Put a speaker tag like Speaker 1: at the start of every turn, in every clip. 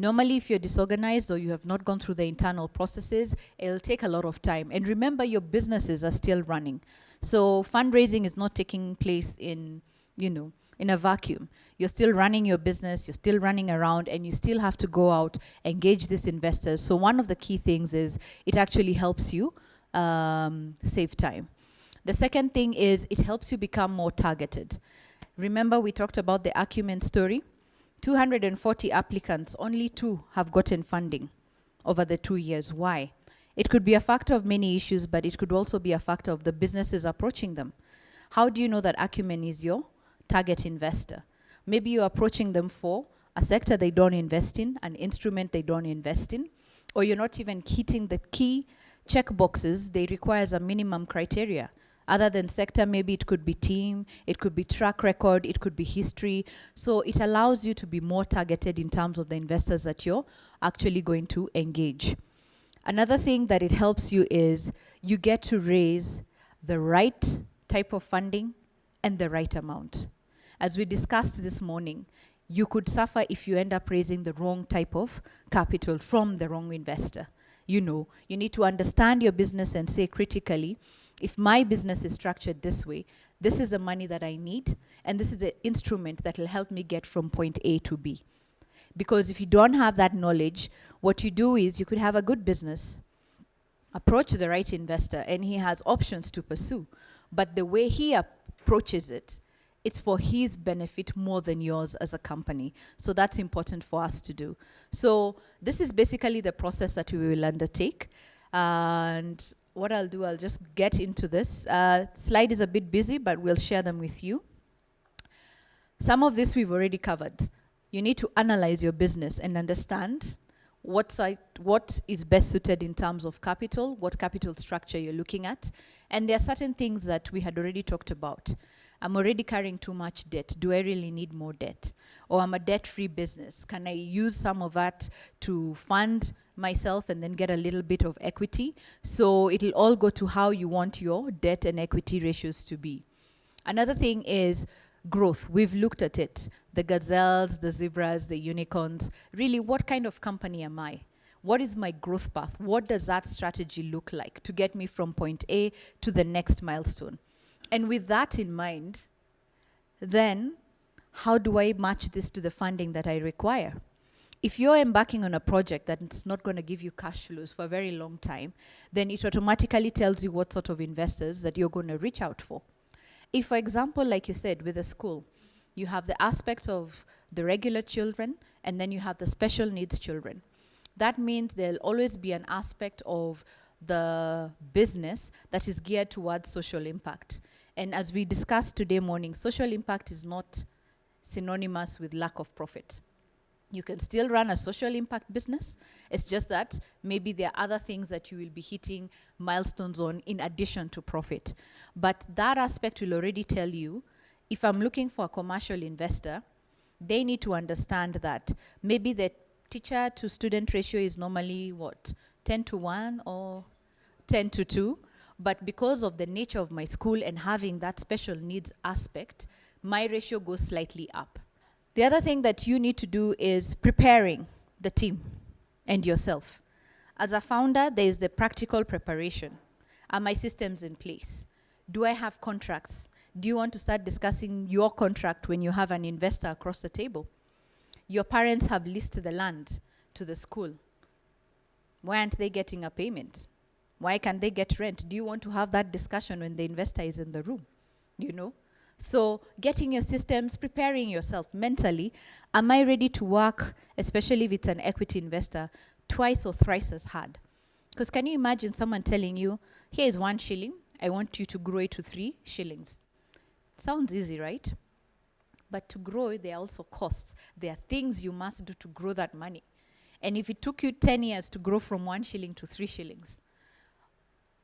Speaker 1: Normally, if you're disorganized or you have not gone through the internal processes, it'll take a lot of time. And remember, your businesses are still running. So fundraising is not taking place in, in a vacuum. You're still running your business, you're still running around, and you still have to go out, engage these investors. So one of the key things is it actually helps you save time. The second thing is it helps you become more targeted. Remember, we talked about the Acumen story? 240 applicants, only 2 have gotten funding over the 2 years. Why? It could be a factor of many issues, but it could also be a factor of the businesses approaching them. How do you know that Acumen is your target investor? Maybe you're approaching them for a sector they don't invest in, an instrument they don't invest in, or you're not even hitting the key check boxes they require as a minimum criteria. Other than sector, maybe it could be team, it could be track record, it could be history. So it allows you to be more targeted in terms of the investors that you're actually going to engage. Another thing that it helps you is you get to raise the right type of funding and the right amount. As we discussed this morning, you could suffer if you end up raising the wrong type of capital from the wrong investor. You need to understand your business and say critically, if my business is structured this way, this is the money that I need, and this is the instrument that will help me get from point A to B. Because if you don't have that knowledge, what you do is you could have a good business, approach the right investor, and he has options to pursue. But the way he approaches it, it's for his benefit more than yours as a company. So that's important for us to do. So this is basically the process that we will undertake. And what I'll do, I'll just get into this. Slide is a bit busy, but we'll share them with you. Some of this we've already covered. You need to analyze your business and understand what is best suited in terms of capital, what capital structure you're looking at. And there are certain things that we had already talked about. I'm already carrying too much debt. Do I really need more debt? Or I'm a debt-free business. Can I use some of that to fund myself and then get a little bit of equity? So it'll all go to how you want your debt and equity ratios to be. Another thing is growth. We've looked at it. The gazelles, the zebras, the unicorns. Really, what kind of company am I? What is my growth path? What does that strategy look like to get me from point A to the next milestone? And with that in mind, then how do I match this to the funding that I require? If you're embarking on a project that's not going to give you cash flows for a very long time, then it automatically tells you what sort of investors that you're going to reach out for. If, for example, like you said, with a school, you have the aspect of the regular children, and then you have the special needs children. That means there'll always be an aspect of the business that is geared towards social impact. And as we discussed today morning, social impact is not synonymous with lack of profit. You can still run a social impact business. It's just that maybe there are other things that you will be hitting milestones on in addition to profit. But that aspect will already tell you, if I'm looking for a commercial investor, they need to understand that maybe the teacher to student ratio is normally what, 10:1 or 10:2, but because of the nature of my school and having that special needs aspect, my ratio goes slightly up. The other thing that you need to do is preparing the team and yourself. As a founder, there is the practical preparation. Are my systems in place? Do I have contracts? Do you want to start discussing your contract when you have an investor across the table? Your parents have leased the land to the school. Why aren't they getting a payment? Why can't they get rent? Do you want to have that discussion when the investor is in the room? So getting your systems, preparing yourself mentally. Am I ready to work, especially if it's an equity investor, twice or thrice as hard? Because can you imagine someone telling you, here is 1 shilling, I want you to grow it to 3 shillings. Sounds easy, right? But to grow, there are also costs. There are things you must do to grow that money. And if it took you 10 years to grow from 1 shilling to 3 shillings,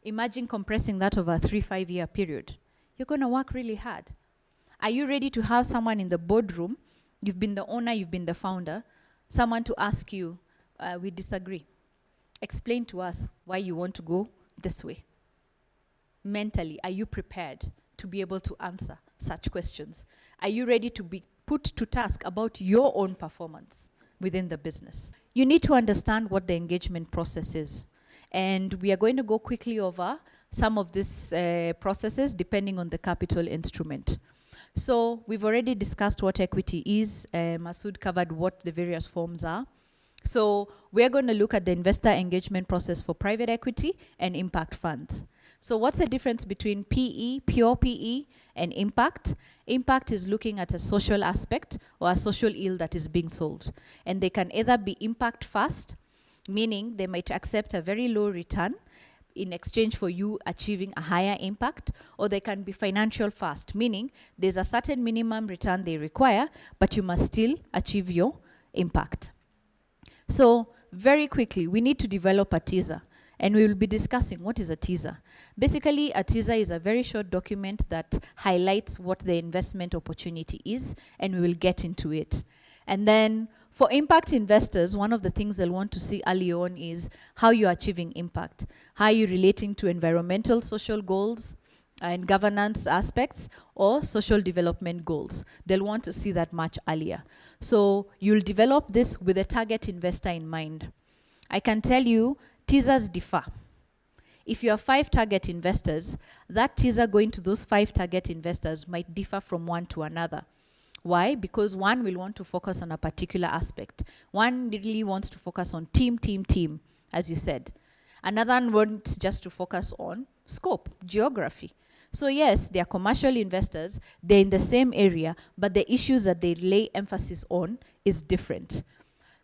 Speaker 1: imagine compressing that over a 3-5 year period. You're going to work really hard. Are you ready to have someone in the boardroom? You've been the owner, you've been the founder. Someone to ask you, we disagree. Explain to us why you want to go this way. Mentally, are you prepared to be able to answer such questions? Are you ready to be put to task about your own performance within the business? you need to understand what the engagement process is. And we are going to go quickly over some of these processes depending on the capital instrument. So we've already discussed what equity is. Masood covered what the various forms are. So we're going to look at the investor engagement process for private equity and impact funds. So what's the difference between PE, pure PE, and impact? Impact is looking at a social aspect or a social ill that is being sold. And they can either be impact fast, meaning they might accept a very low return in exchange for you achieving a higher impact, or they can be financial fast, meaning there's a certain minimum return they require, but you must still achieve your impact. So very quickly, we need to develop a teaser. And we will be discussing what is a teaser. Basically, a teaser is a very short document that highlights what the investment opportunity is, and we will get into it. And then for impact investors, one of the things they'll want to see early on is how you're achieving impact. How are you relating to environmental, social goals and governance aspects or social development goals? They'll want to see that much earlier. So you'll develop this with a target investor in mind. I can tell you, teasers differ. If you have 5 target investors, that teaser going to those 5 target investors might differ from one to another. Why? Because one will want to focus on a particular aspect. One really wants to focus on team, as you said. Another one wants just to focus on scope, geography. So yes, they are commercial investors, they're in the same area, but the issues that they lay emphasis on is different.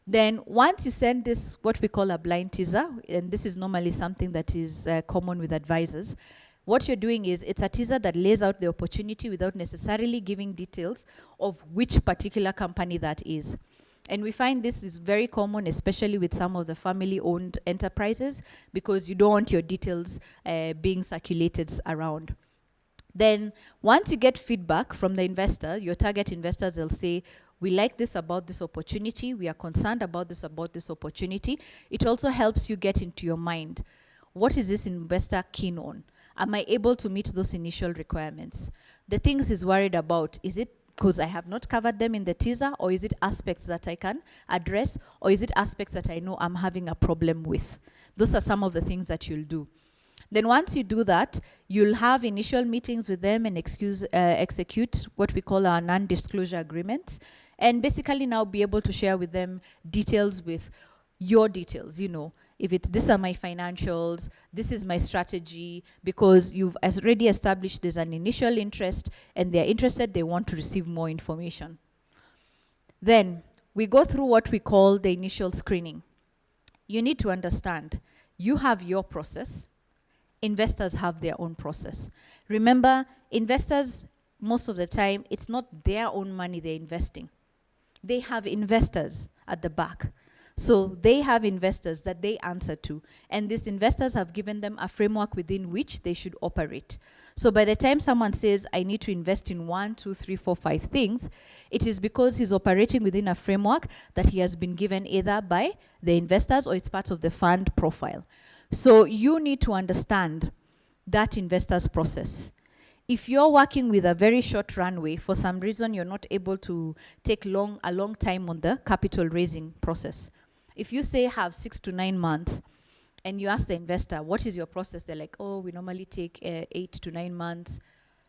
Speaker 1: Then once you send this, what we call a blind teaser, and this is normally something that is common with advisors, what you're doing is it's a teaser that lays out the opportunity without necessarily giving details of which particular company that is. And we find this is very common, especially with some of the family-owned enterprises, because you don't want your details being circulated around. Then once you get feedback from the investor, your target investors will say, we like this about this opportunity. We are concerned about this opportunity. It also helps you get into your mind. What is this investor keen on? Am I able to meet those initial requirements? The things he's worried about, is it because I have not covered them in the teaser, or is it aspects that I can address, or is it aspects that I know I'm having a problem with? Those are some of the things that you'll do. Then once you do that, you'll have initial meetings with them and execute what we call our non-disclosure agreements, and basically now be able to share with them details with your details, you know, if it's these are my financials, this is my strategy, because you've already established there's an initial interest and they're interested, they want to receive more information. Then we go through what we call the initial screening. You need to understand, you have your process, investors have their own process. Remember, investors, most of the time, it's not their own money they're investing. They have investors at the back. So they have investors that they answer to, and these investors have given them a framework within which they should operate. So by the time someone says, I need to invest in 1, 2, 3, 4, 5 things, it is because he's operating within a framework that he has been given either by the investors or it's part of the fund profile. So you need to understand that investor's process. If you're working with a very short runway, for some reason you're not able to take a long time on the capital raising process. If you say have 6 to 9 months, and you ask the investor, what is your process? They're like, oh, we normally take 8 to 9 months.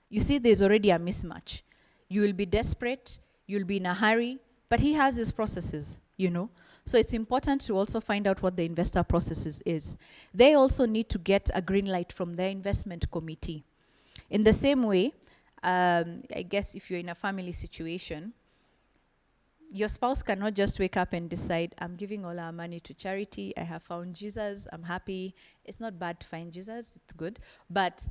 Speaker 1: You see, there's already a mismatch. You will be desperate, you'll be in a hurry, but he has his processes, you know. So it's important to also find out what the investor processes is. They also need to get a green light from their investment committee. In the same way, I guess if you're in a family situation, your spouse cannot just wake up and decide, I'm giving all our money to charity, I have found Jesus, I'm happy. It's not bad to find Jesus, it's good. But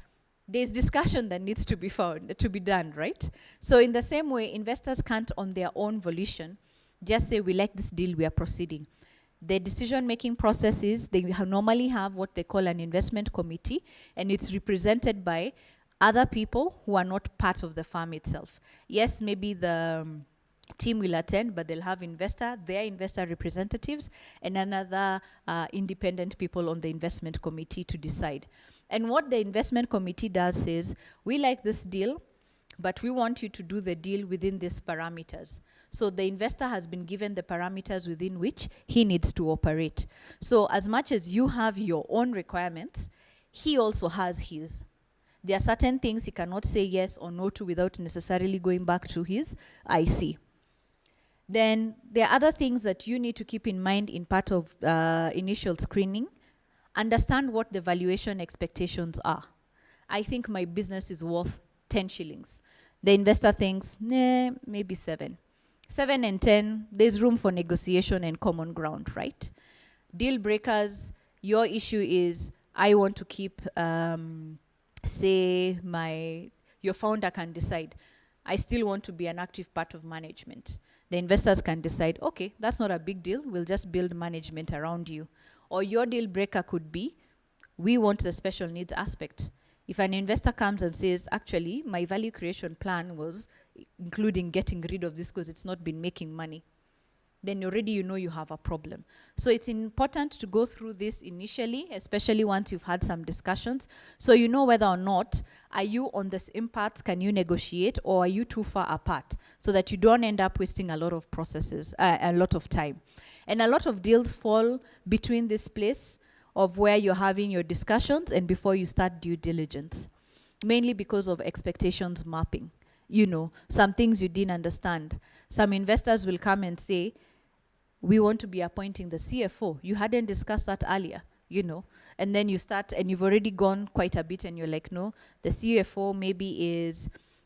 Speaker 1: there's discussion that needs to be done, right? So in the same way, investors can't on their own volition just say, we like this deal, we are proceeding. The decision-making process is they normally have what they call an investment committee, and it's represented by other people who are not part of the firm itself. Yes, maybe the team will attend, but they'll have their investor representatives, and another independent people on the investment committee to decide. And what the investment committee does is, we like this deal, but we want you to do the deal within these parameters. So the investor has been given the parameters within which he needs to operate. So as much as you have your own requirements, he also has his. There are certain things he cannot say yes or no to without necessarily going back to his IC. Then there are other things that you need to keep in mind in part of initial screening. Understand what the valuation expectations are. I think my business is worth 10 shillings. The investor thinks, nah, maybe 7. 7 and 10, there's room for negotiation and common ground, right? Deal breakers, your issue is, I want to keep, say, your founder can decide, I still want to be an active part of management. The investors can decide, okay, that's not a big deal, we'll just build management around you. Or your deal breaker could be, we want the special needs aspect. If an investor comes and says, actually, my value creation plan was including getting rid of this because it's not been making money, then already you know you have a problem. So it's important to go through this initially, especially once you've had some discussions, so you know whether or not, are you on the same path, can you negotiate, or are you too far apart, so that you don't end up wasting a lot of processes, a lot of time. And a lot of deals fall between this place of where you're having your discussions and before you start due diligence, mainly because of expectations mapping. You know, some things you didn't understand. Some investors will come and say, we want to be appointing the CFO. You hadn't discussed that earlier, you know. And then you start, and you've already gone quite a bit, and you're like, no, the CFO maybe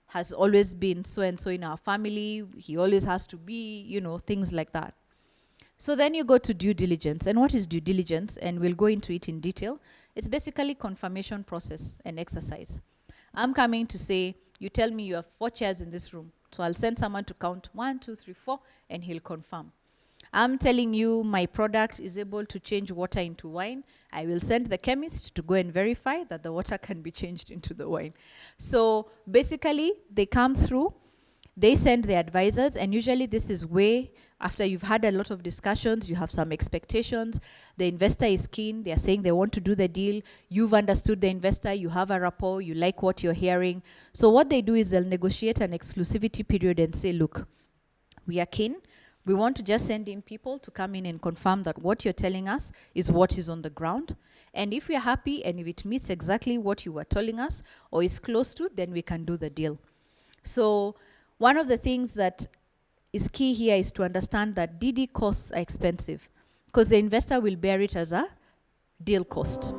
Speaker 1: has always been so-and-so in our family. He always has to be, you know, things like that. So then you go to due diligence. And what is due diligence? And we'll go into it in detail. It's basically confirmation process and exercise. I'm coming to say, you tell me you have 4 chairs in this room. So I'll send someone to count 1, 2, 3, 4, and he'll confirm. I'm telling you my product is able to change water into wine. I will send the chemist to go and verify that the water can be changed into the wine. So basically, they come through, they send the advisors, and usually this is way after you've had a lot of discussions, you have some expectations, the investor is keen, they're saying they want to do the deal, you've understood the investor, you have a rapport, you like what you're hearing. So what they do is they'll negotiate an exclusivity period and say, look, we are keen, we want to just send in people to come in and confirm that what you're telling us is what is on the ground. And if we're happy and if it meets exactly what you were telling us or is close to, then we can do the deal. So one of the things that is key here is to understand that DD costs are expensive because the investor will bear it as a deal cost.